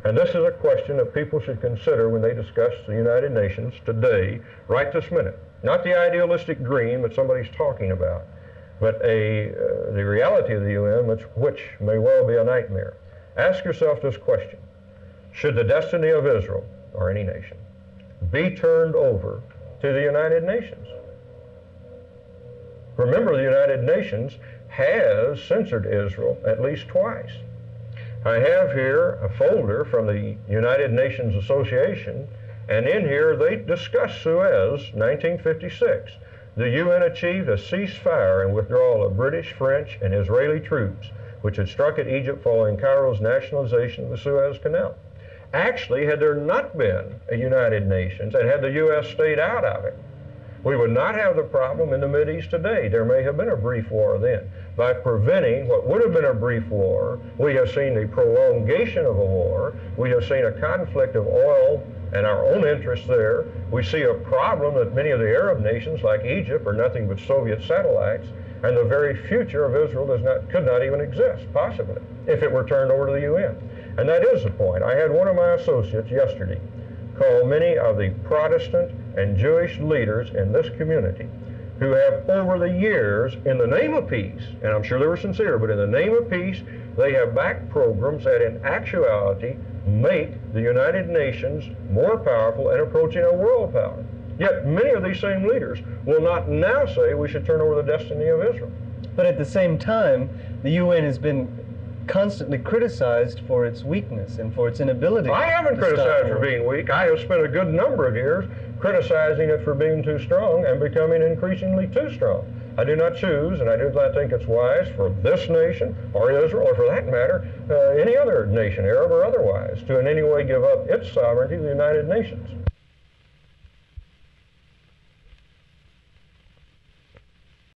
And this is a question that people should consider when they discuss the United Nations today, right this minute. Not the idealistic dream that somebody's talking about, but the reality of the UN, which may well be a nightmare. Ask yourself this question: should the destiny of Israel, or any nation, be turned over to the United Nations? Remember, the United Nations has censored Israel at least twice. I have here a folder from the United Nations Association, and in here they discuss Suez, 1956. The UN achieved a ceasefire and withdrawal of British, French, and Israeli troops, which had struck at Egypt following Cairo's nationalization of the Suez Canal. Actually, had there not been a United Nations and had the U.S. stayed out of it, we would not have the problem in the Mideast today. There may have been a brief war then. By preventing what would have been a brief war, we have seen the prolongation of a war. We have seen a conflict of oil and our own interests there. We see a problem that many of the Arab nations, like Egypt, are nothing but Soviet satellites, and the very future of Israel could not even exist, possibly, if it were turned over to the UN. And that is the point. I had one of my associates yesterday call many of the Protestant and Jewish leaders in this community who have over the years, in the name of peace, and I'm sure they were sincere, but in the name of peace, they have backed programs that in actuality make the United Nations more powerful and approaching a world power. Yet many of these same leaders will not now say we should turn over the destiny of Israel. But at the same time, the UN has been constantly criticized for its weakness and for its inability. I haven't criticized for being weak. I have spent a good number of years criticizing it for being too strong and becoming increasingly too strong. I do not choose, and I do not think it's wise for this nation, or Israel, or for that matter, any other nation, Arab or otherwise, to in any way give up its sovereignty to the United Nations.